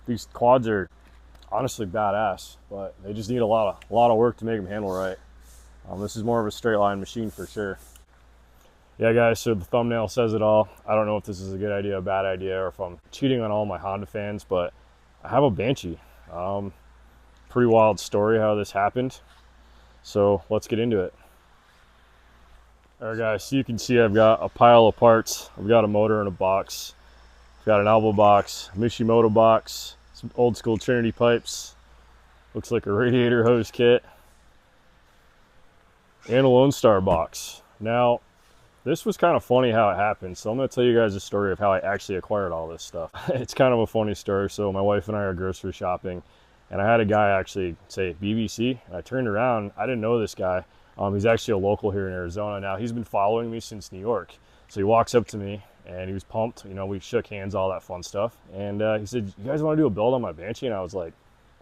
These quads are honestly badass, but they just need a lot of work to make them handle right. This is more of a straight line machine for sure. Yeah, guys, so the thumbnail says it all. I don't know if this is a good idea, a bad idea, or if I'm cheating on all my Honda fans, but I have a Banshee. Pretty wild story how this happened. So let's get into it. All right, guys, so you can see I've got a pile of parts. I've got a motor in a box. I've got an elbow box, Mishimoto box, some old school Trinity pipes. Looks like a radiator hose kit, and a Lone Star box. Now, this was kind of funny how it happened, so I'm going to tell you guys a story of how I actually acquired all this stuff. It's kind of a funny story. So my wife and I are grocery shopping, and I had a guy actually say BBC, and I turned around. I didn't know this guy. He's actually a local here in Arizona. Now, he's been following me since New York. So he walks up to me, and he was pumped. You know, we shook hands, all that fun stuff. And he said, "You guys want to do a build on my Banshee?" And I was like,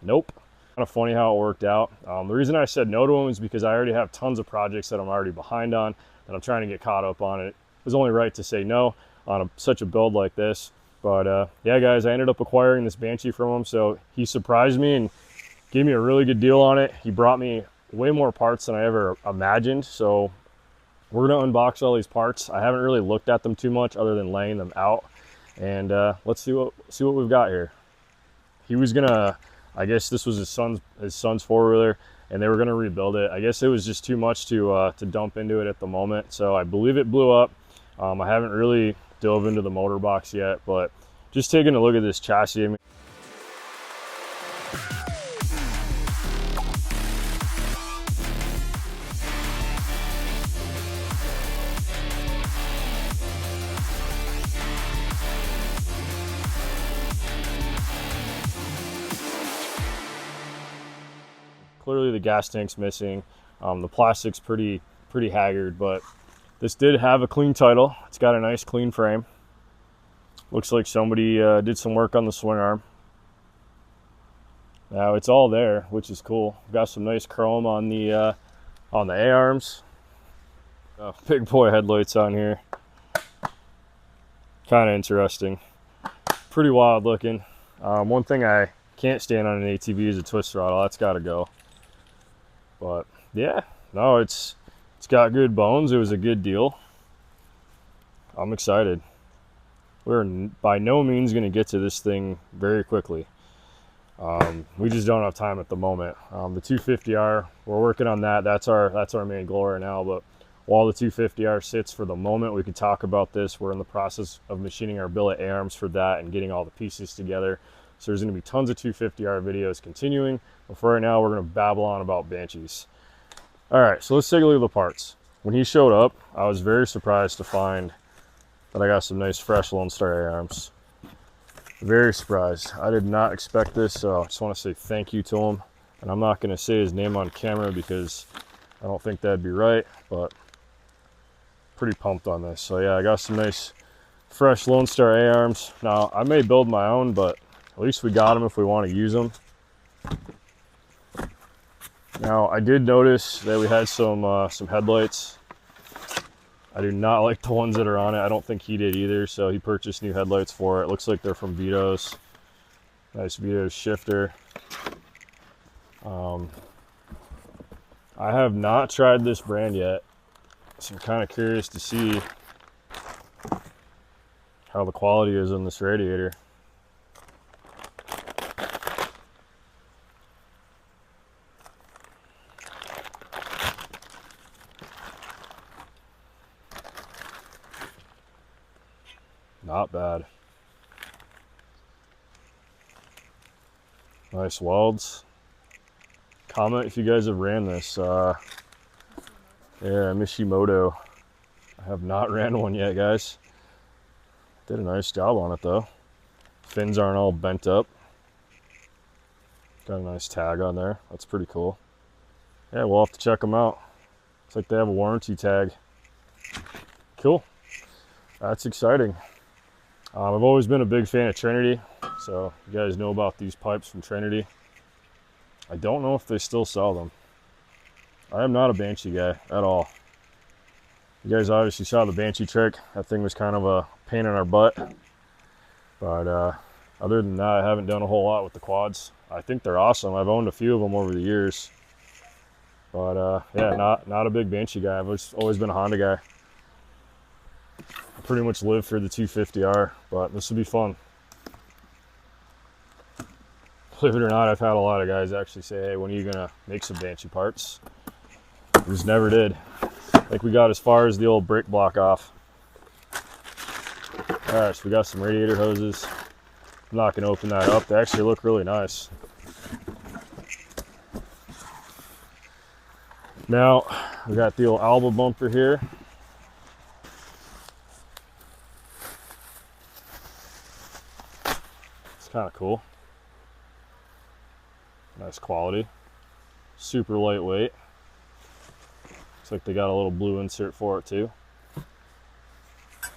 "Nope." Kind of funny how it worked out. The reason I said no to him is because I already have tons of projects that I'm already behind on, that I'm trying to get caught up on. It was only right to say no on such a build like this. But yeah, guys, I ended up acquiring this Banshee from him. So he surprised me and gave me a really good deal on it. He brought me way more parts than I ever imagined. So we're gonna unbox all these parts. I haven't really looked at them too much other than laying them out. And let's see what we've got here. He was gonna, I guess this was his son's four-wheeler, and they were gonna rebuild it. I guess it was just too much to dump into it at the moment. So I believe it blew up. I haven't really dove into the motor box yet, but just taking a look at this chassis. I mean, clearly the gas tank's missing. The plastic's pretty haggard, but this did have a clean title. It's got a nice clean frame. Looks like somebody did some work on the swing arm. Now it's all there, which is cool. Got some nice chrome on the A-arms. Big boy headlights on here. Kind of interesting. Pretty wild looking. One thing I can't stand on an ATV is a twist throttle. That's got to go. But yeah, no, it's got good bones. It was a good deal. I'm excited. We're by no means going to get to this thing very quickly. We just don't have time at the moment. The 250R, we're working on that. That's our main goal right now. But while the 250R sits for the moment, we could talk about this. We're in the process of machining our billet A-arms for that and getting all the pieces together. So there's going to be tons of 250R videos continuing. But for right now, we're going to babble on about Banshees. All right, so let's take a look at the parts. When he showed up, I was very surprised to find that I got some nice fresh Lone Star A-arms. Very surprised. I did not expect this, so I just want to say thank you to him. And I'm not going to say his name on camera because I don't think that'd be right, but pretty pumped on this. So yeah, I got some nice fresh Lone Star A-arms. Now, I may build my own, but at least we got them if we want to use them. Now, I did notice that we had some headlights. I do not like the ones that are on it. I don't think he did either, so he purchased new headlights for it. Looks like they're from Vito's. Nice Vito's shifter. I have not tried this brand yet, so I'm kind of curious to see how the quality is on this radiator. Not bad. Nice welds. Comment if you guys have ran this. Yeah, Mishimoto. I have not ran one yet, guys. Did a nice job on it though. Fins aren't all bent up. Got a nice tag on there. That's pretty cool. Yeah, we'll have to check them out. Looks like they have a warranty tag. Cool. That's exciting. I've always been a big fan of Trinity, so you guys know about these pipes from Trinity. I don't know if they still sell them. I am not a Banshee guy at all. You guys obviously saw the Banshee trick. That thing was kind of a pain in our butt. But Other than that, I haven't done a whole lot with the quads. I think they're awesome. I've owned a few of them over the years. But yeah, not a big Banshee guy. I've always been a Honda guy. I pretty much live for the 250R, but this will be fun. Believe it or not, I've had a lot of guys actually say, hey, when are you gonna make some Banshee parts? We just never did. Like, we got as far as the old brake block off. All right, so we got some radiator hoses. I'm not gonna open that up. They actually look really nice. Now, we got the old Alba bumper here. It's kind of cool. Nice quality. Super lightweight. Looks like they got a little blue insert for it too.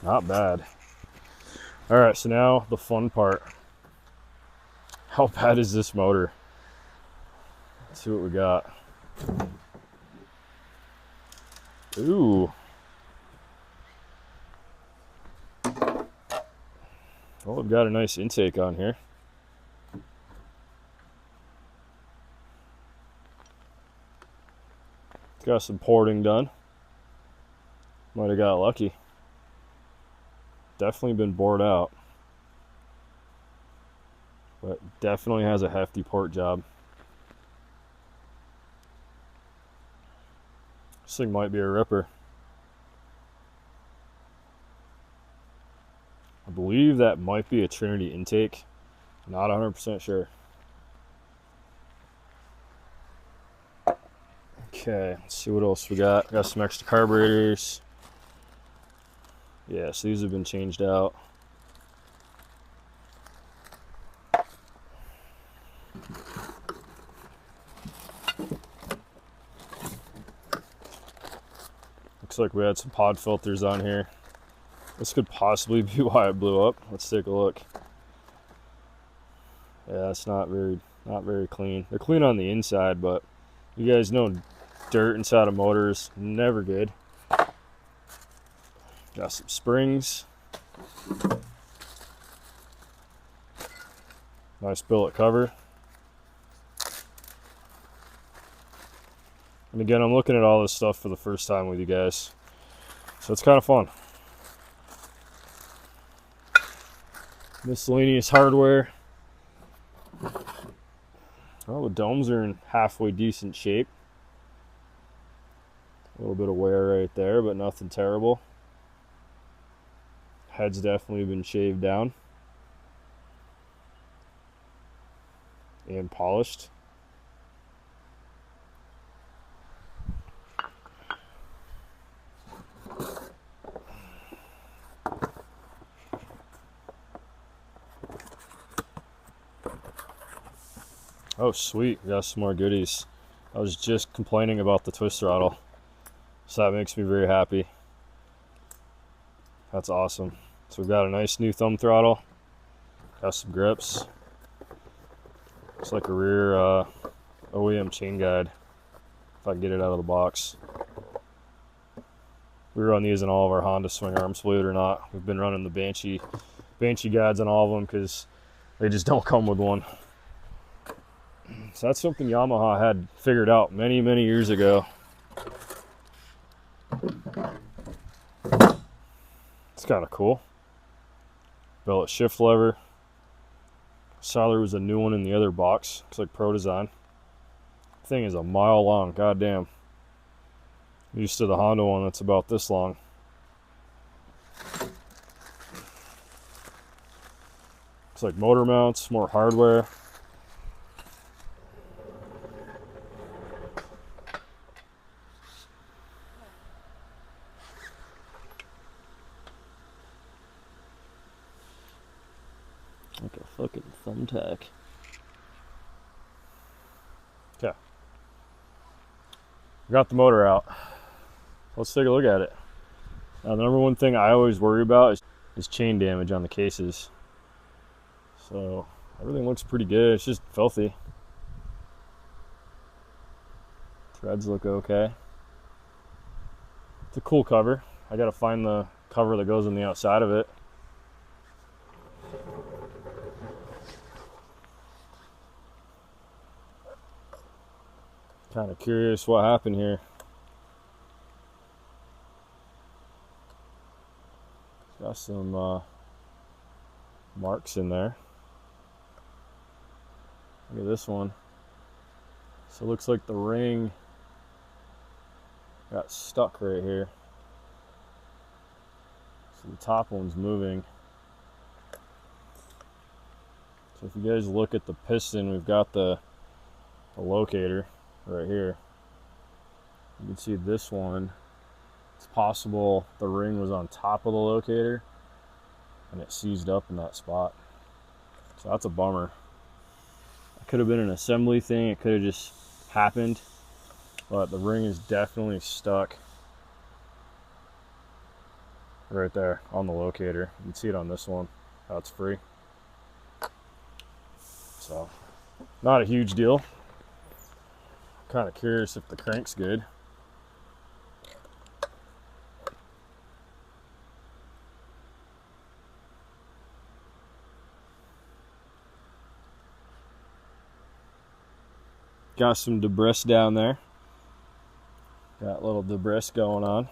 Not bad. All right, so now the fun part. How bad is this motor? Let's see what we got. Ooh. Well, we've got a nice intake on here. It's got some porting done. Might have got lucky. Definitely been bored out. But definitely has a hefty port job. This thing might be a ripper. I believe that might be a Trinity intake. Not 100% sure. Okay, let's see what else we got. Got some extra carburetors. Yeah, so these have been changed out. Looks like we had some pod filters on here. This could possibly be why it blew up. Let's take a look. Yeah, it's not very clean. They're clean on the inside, but you guys know dirt inside of motors, never good. Got some springs. Nice billet cover. And again, I'm looking at all this stuff for the first time with you guys, so it's kind of fun. Miscellaneous hardware. Well, the domes are in halfway decent shape. A little bit of wear right there, but nothing terrible. Head's definitely been shaved down and polished. Oh, sweet, we got some more goodies. I was just complaining about the twist throttle, so that makes me very happy. That's awesome. So we've got a nice new thumb throttle, got some grips. Looks like a rear OEM chain guide, if I can get it out of the box. We run these in all of our Honda swing arms, believe it or not. We've been running the Banshee guides on all of them because they just don't come with one. So that's something Yamaha had figured out many years ago. It's kind of cool. Billet shift lever. Saw there was a new one in the other box. Looks like Pro Design. Thing is a mile long. Goddamn. Used to the Honda one that's about this long. Looks like motor mounts, more hardware. Like a fucking thumbtack. Okay. Got the motor out. Let's take a look at it. Now, the number one thing I always worry about is chain damage on the cases. So everything looks pretty good. It's just filthy. Threads look okay. It's a cool cover. I gotta find the cover that goes on the outside of it. Kind of curious what happened here. Got some marks in there. Look at this one. So it looks like the ring got stuck right here. So the top one's moving. So if you guys look at the piston, we've got the locator right here. You can see this one. It's possible the ring was on top of the locator and it seized up in that spot. So that's a bummer. It could have been an assembly thing. It could have just happened, but the ring is definitely stuck right there on the locator. You can see it on this one, how it's free. So not a huge deal. Kind of curious if the crank's good. Got some debris down there. Got a little debris going on.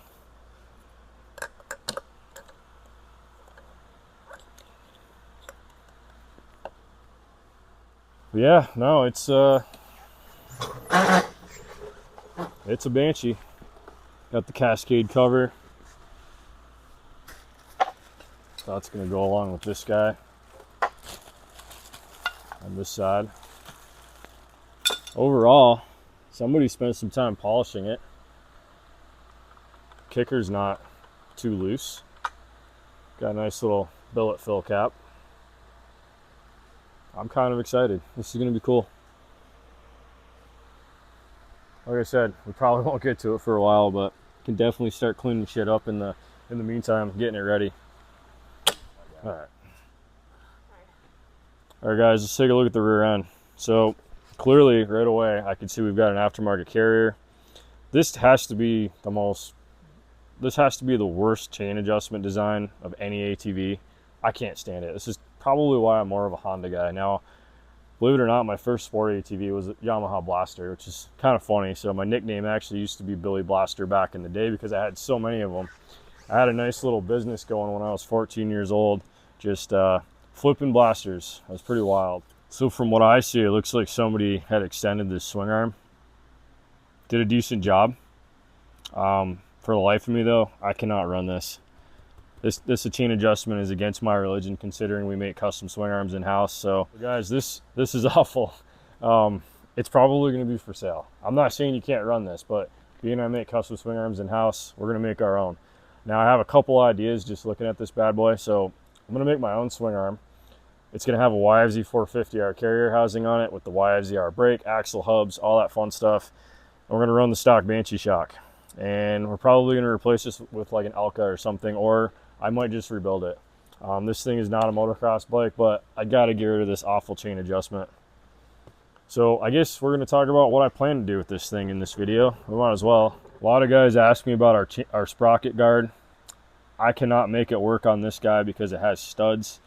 But yeah, no, it's a Banshee. Got the Cascade cover. So that's gonna go along with this guy on this side. Overall, somebody spent some time polishing it. Kicker's not too loose. Got a nice little billet fill cap. I'm kind of excited. This is going to be cool. Like I said, we probably won't get to it for a while, but can definitely start cleaning shit up in the meantime, getting it ready. All right, guys, let's take a look at the rear end. So clearly, right away, I can see we've got an aftermarket carrier. This has to be the worst chain adjustment design of any ATV. I can't stand it. This is probably why I'm more of a Honda guy. Now, believe it or not, my first sport ATV was a Yamaha Blaster, which is kind of funny. So my nickname actually used to be Billy Blaster back in the day because I had so many of them. I had a nice little business going when I was 14 years old, just flipping blasters. It was pretty wild. So from what I see, it looks like somebody had extended this swing arm. Did a decent job. For the life of me though, I cannot run this. This chain adjustment is against my religion, considering we make custom swing arms in-house. So guys, this is awful. It's probably going to be for sale. I'm not saying you can't run this, but being I make custom swing arms in-house, we're going to make our own. Now I have a couple ideas just looking at this bad boy. So I'm going to make my own swing arm. It's going to have a YFZ 450R carrier housing on it with the YFZR brake, axle hubs, all that fun stuff. And we're going to run the stock Banshee shock. And we're probably going to replace this with like an Elka or something, or I might just rebuild it. This thing is not a motocross bike, but I got to get rid of this awful chain adjustment. So I guess we're going to talk about what I plan to do with this thing in this video. We might as well. A lot of guys ask me about our sprocket guard. I cannot make it work on this guy because it has studs.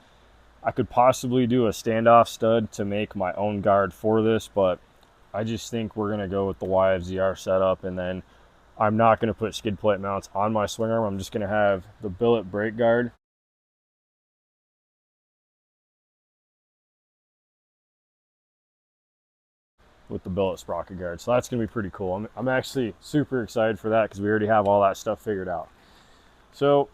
I could possibly do a standoff stud to make my own guard for this, but I just think we're going to go with the YFZR setup, and then I'm not going to put skid plate mounts on my swing arm. I'm just going to have the billet brake guard. With the billet sprocket guard. So that's going to be pretty cool. I'm actually super excited for that because we already have all that stuff figured out. So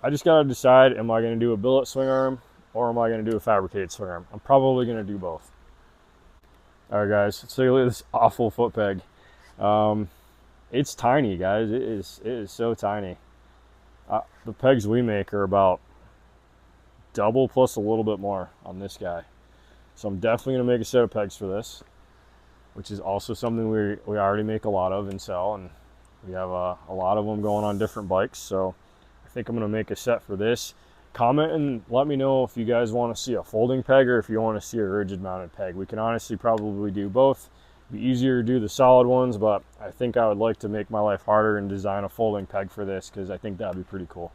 I just got to decide, am I going to do a billet swing arm or am I going to do a fabricated swing arm? I'm probably going to do both. All right, guys, let's take a look at this awful foot peg. It's tiny, guys. It is so tiny. The pegs we make are about double plus a little bit more on this guy. So I'm definitely going to make a set of pegs for this, which is also something we already make a lot of and sell, and we have a lot of them going on different bikes. So I think I'm going to make a set for this. Comment and let me know if you guys want to see a folding peg or if you want to see a rigid mounted peg. We can honestly probably do both. It'd be easier to do the solid ones, but I think I would like to make my life harder and design a folding peg for this because I think that'd be pretty cool.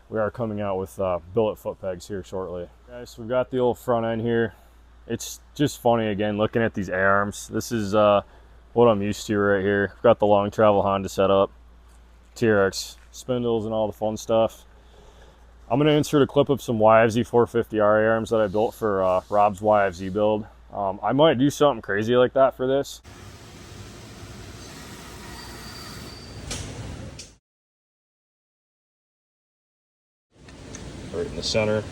We are coming out with billet foot pegs here shortly. Guys, so we've got the old front end here. It's just funny again looking at these A-arms. This is what I'm used to right here. I've got the long travel Honda setup, TRX spindles and all the fun stuff. I'm going to insert a clip of some YFZ 450R arms that I built for Rob's YFZ build. I might do something crazy like that for this. Right in the center,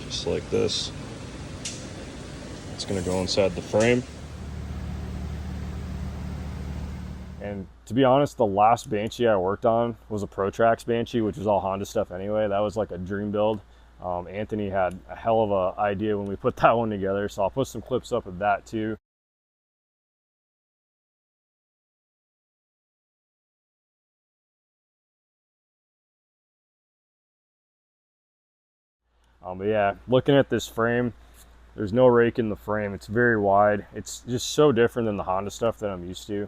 just like this. It's going to go inside the frame. And to be honest, the last Banshee I worked on was a Protrax Banshee, which was all Honda stuff anyway. That was like a dream build. Anthony had a hell of an idea when we put that one together, so I'll put some clips up of that too. But yeah, looking at this frame, there's no rake in the frame. It's very wide. It's just so different than the Honda stuff that I'm used to.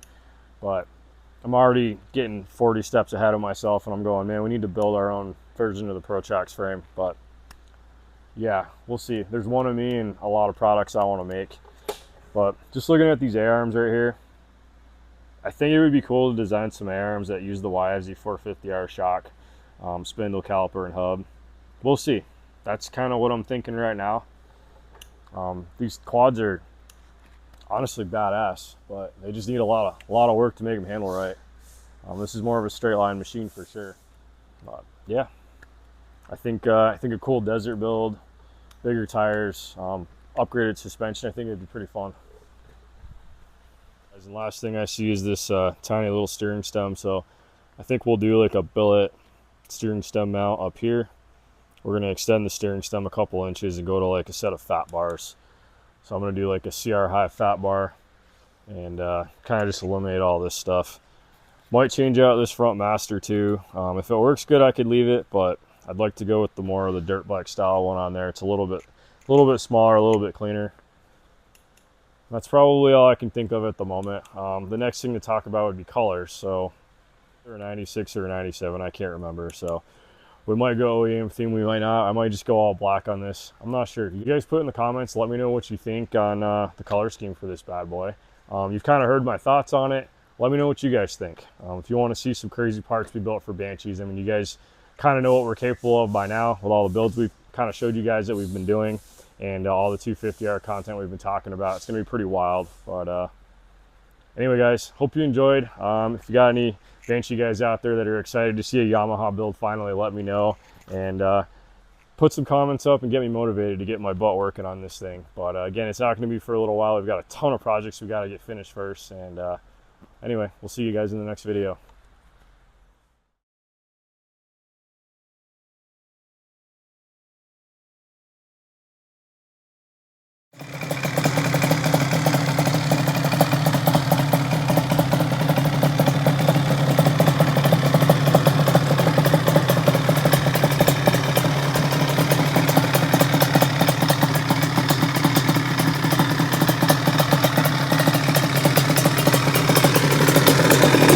But I'm already getting 40 steps ahead of myself, and I'm going, man, we need to build our own version of the Protrax frame. But yeah, we'll see. There's one of me and a lot of products I want to make. But just looking at these A-arms right here, I think it would be cool to design some A-arms that use the YFZ 450R shock, spindle, caliper, and hub. We'll see. That's kind of what I'm thinking right now. These quads are honestly badass, but they just need a lot of work to make them handle right. This is more of a straight line machine for sure. But yeah, I think a cool desert build, bigger tires, upgraded suspension, I think it'd be pretty fun. And last thing I see is this tiny little steering stem, so I think we'll do like a billet steering stem mount up here. We're going to extend the steering stem a couple inches and go to like a set of fat bars. So I'm going to do like a CR high fat bar and kind of just eliminate all this stuff. Might change out this front master too. If it works good, I could leave it, but I'd like to go with the more of the dirt bike style one on there. It's a little bit smaller, a little bit cleaner. That's probably all I can think of at the moment. The next thing to talk about would be colors. So or a 96 or a 97, I can't remember. So we might go OEM theme, we might not. I might just go all black on this. I'm not sure. You guys put in the comments, let me know what you think on the color scheme for this bad boy. You've kind of heard my thoughts on it. Let me know what you guys think. If you want to see some crazy parts be built for Banshees, I mean, you guys kind of know what we're capable of by now with all the builds we've kind of showed you guys that we've been doing and all the 250R content we've been talking about. It's going to be pretty wild. But anyway, guys, hope you enjoyed. If you got any Banshee guys out there that are excited to see a Yamaha build finally, let me know, and put some comments up and get me motivated to get my butt working on this thing. But again, it's not going to be for a little while. We've got a ton of projects we got to get finished first, and anyway, we'll see you guys in the next video.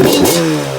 Yeah.